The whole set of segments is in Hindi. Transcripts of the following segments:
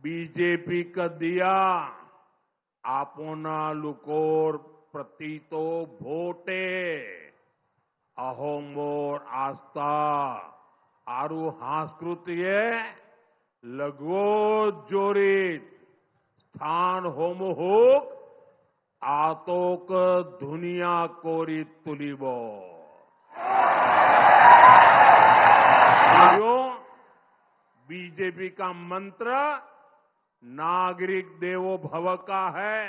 बीजेपी का दिया आपनालुकोर प्रतीतो भोटे अहोंगोर आस्था आरु हांस्कृतिये लगो जोरित स्थान होमहुक आतोक दुनिया कोरी तुलिबो बीजेपी का मंत्र नागरिक देवो भव का है।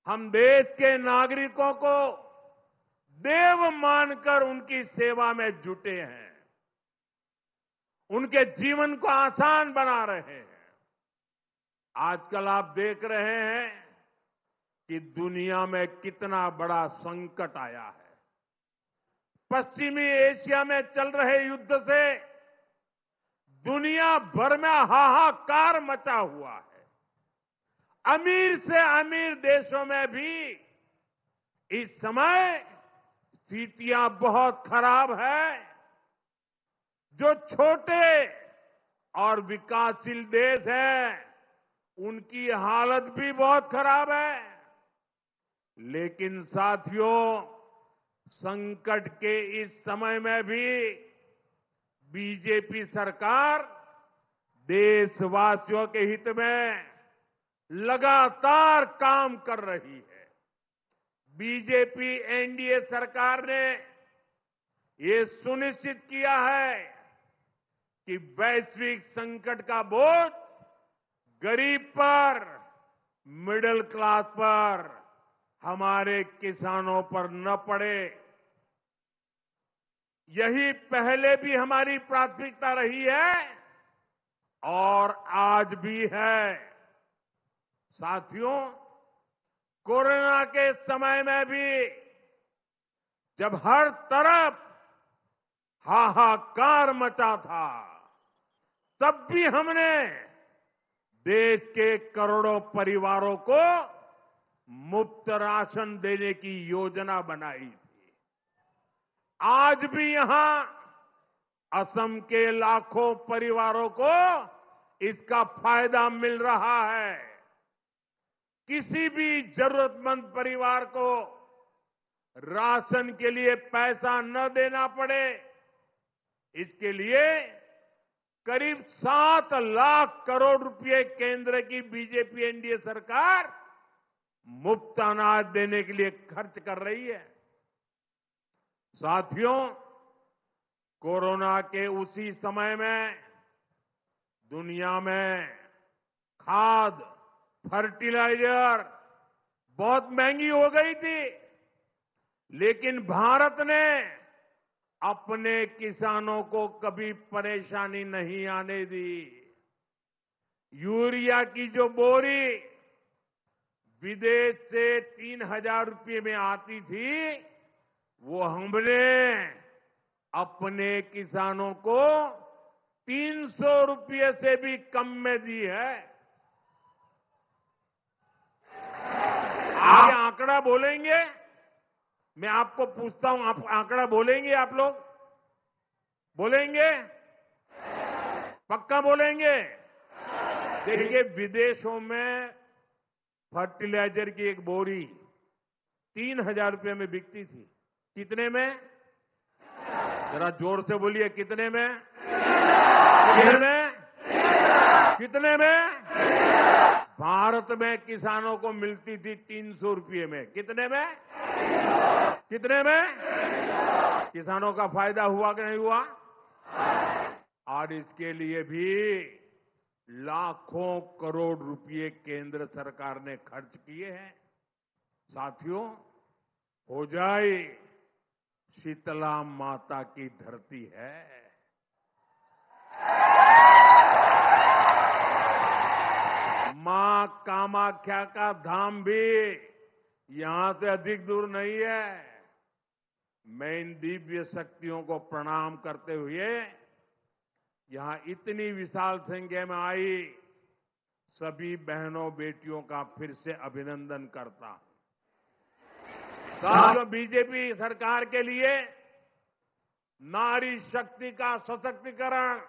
हम देश के नागरिकों को देव मानकर उनकी सेवा में जुटे हैं, उनके जीवन को आसान बना रहे हैं। आजकल आप देख रहे हैं कि दुनिया में कितना बड़ा संकट आया है। पश्चिमी एशिया में चल रहे युद्ध से दुनिया भर में हाहाकार मचा हुआ है। अमीर से अमीर देशों में भी इस समय स्थितियां बहुत खराब है। जो छोटे और विकासशील देश हैं, उनकी हालत भी बहुत खराब है। लेकिन साथियों, संकट के इस समय में भी बीजेपी सरकार देशवासियों के हित में लगातार काम कर रही है। बीजेपी एनडीए सरकार ने ये सुनिश्चित किया है कि वैश्विक संकट का बोझ गरीब पर, मिडिल क्लास पर, हमारे किसानों पर न पड़े। यही पहले भी हमारी प्राथमिकता रही है और आज भी है। साथियों, कोरोना के समय में भी जब हर तरफ हाहाकार मचा था, तब भी हमने देश के करोड़ों परिवारों को मुफ्त राशन देने की योजना बनाई थी। आज भी यहां असम के लाखों परिवारों को इसका फायदा मिल रहा है। किसी भी जरूरतमंद परिवार को राशन के लिए पैसा न देना पड़े, इसके लिए करीब 7 लाख करोड़ रुपए केंद्र की बीजेपी एनडीए सरकार मुफ्त अनाज देने के लिए खर्च कर रही है। साथियों, कोरोना के उसी समय में दुनिया में खाद, फर्टिलाइजर बहुत महंगी हो गई थी, लेकिन भारत ने अपने किसानों को कभी परेशानी नहीं आने दी। यूरिया की जो बोरी विदेश से 3,000 रुपये में आती थी, वो हमने अपने किसानों को 300 रुपये से भी कम में दी है। आप आंकड़ा बोलेंगे? मैं आपको पूछता हूं, आप आंकड़ा बोलेंगे? आप लोग बोलेंगे? पक्का बोलेंगे? देखिए, विदेशों में फर्टिलाइजर की एक बोरी 3,000 रुपये में बिकती थी। कितने में? जरा जोर से बोलिए, कितने में? कितने में? कितने में? भारत में किसानों को मिलती थी 300 रुपये में। कितने में? कितने में? किसानों का फायदा हुआ कि नहीं हुआ? और इसके लिए भी लाखों करोड़ रुपए केंद्र सरकार ने खर्च किए हैं। साथियों, हो जाए शीतला माता की धरती है। मां कामाख्या का धाम भी यहां से अधिक दूर नहीं है। मैं इन दिव्य शक्तियों को प्रणाम करते हुए यहां इतनी विशाल संख्या में आई सभी बहनों बेटियों का फिर से अभिनंदन करता हूं। साथियों, बीजेपी सरकार के लिए नारी शक्ति का सशक्तिकरण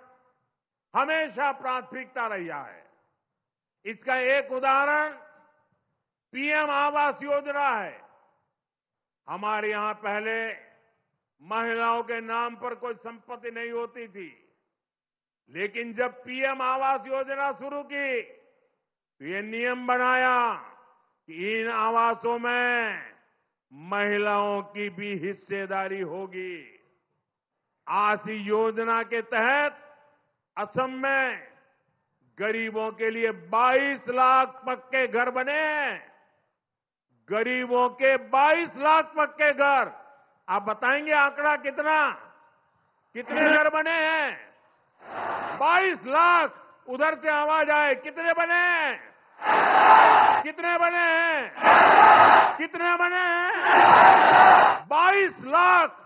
हमेशा प्राथमिकता रहा है। इसका एक उदाहरण पीएम आवास योजना है। हमारे यहां पहले महिलाओं के नाम पर कोई संपत्ति नहीं होती थी, लेकिन जब पीएम आवास योजना शुरू की तो ये नियम बनाया कि इन आवासों में महिलाओं की भी हिस्सेदारी होगी। आज इस योजना के तहत असम में गरीबों के लिए 22 लाख पक्के घर बने हैं। गरीबों के 22 लाख पक्के घर। आप बताएंगे आंकड़ा कितना, कितने घर बने हैं? 22 लाख। उधर से आवाज आए, कितने बने हैं? कितने बने हैं? कितने बने हैं? 22 लाख।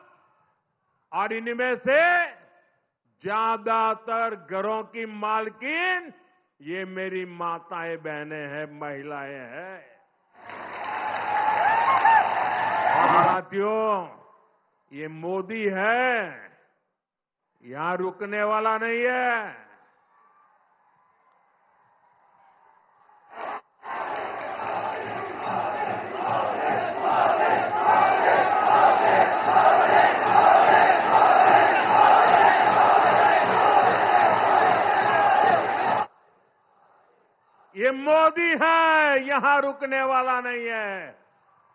और इनमें से ज्यादातर घरों की मालकिन ये मेरी माताएं बहनें हैं, महिलाएं हैं। और साथियों, ये मोदी है, यहां रुकने वाला नहीं है। ये मोदी है, यहां रुकने वाला नहीं है।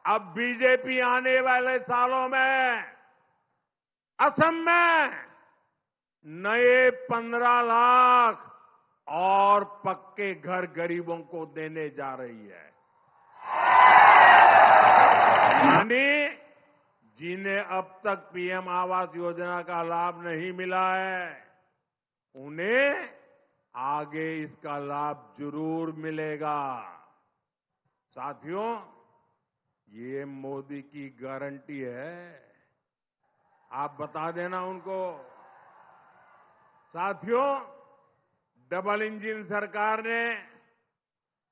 अब बीजेपी आने वाले सालों में असम में नए 15 लाख और पक्के घर गरीबों को देने जा रही है। यानी जिन्हें अब तक पीएम आवास योजना का लाभ नहीं मिला है, उन्हें आगे इसका लाभ जरूर मिलेगा। साथियों, ये मोदी की गारंटी है। आप बता देना उनको। साथियों, डबल इंजन सरकार ने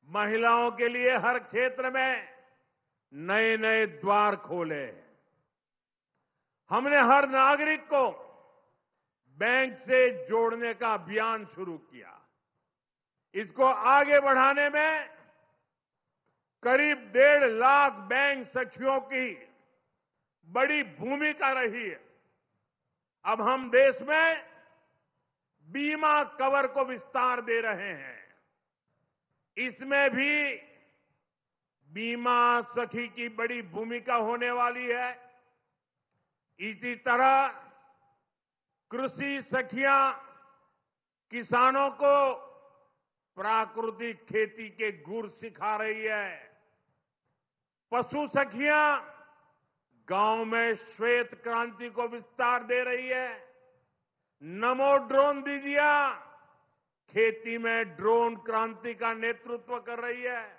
महिलाओं के लिए हर क्षेत्र में नए नए द्वार खोले। हमने हर नागरिक को बैंक से जोड़ने का अभियान शुरू किया। इसको आगे बढ़ाने में करीब 1.5 लाख बैंक सखियों की बड़ी भूमिका रही है। अब हम देश में बीमा कवर को विस्तार दे रहे हैं। इसमें भी बीमा सखी की बड़ी भूमिका होने वाली है। इसी तरह कृषि सखियां किसानों को प्राकृतिक खेती के गुर सिखा रही है। पशु सखियां गांव में श्वेत क्रांति को विस्तार दे रही है। नमो ड्रोन दीदियां खेती में ड्रोन क्रांति का नेतृत्व कर रही है।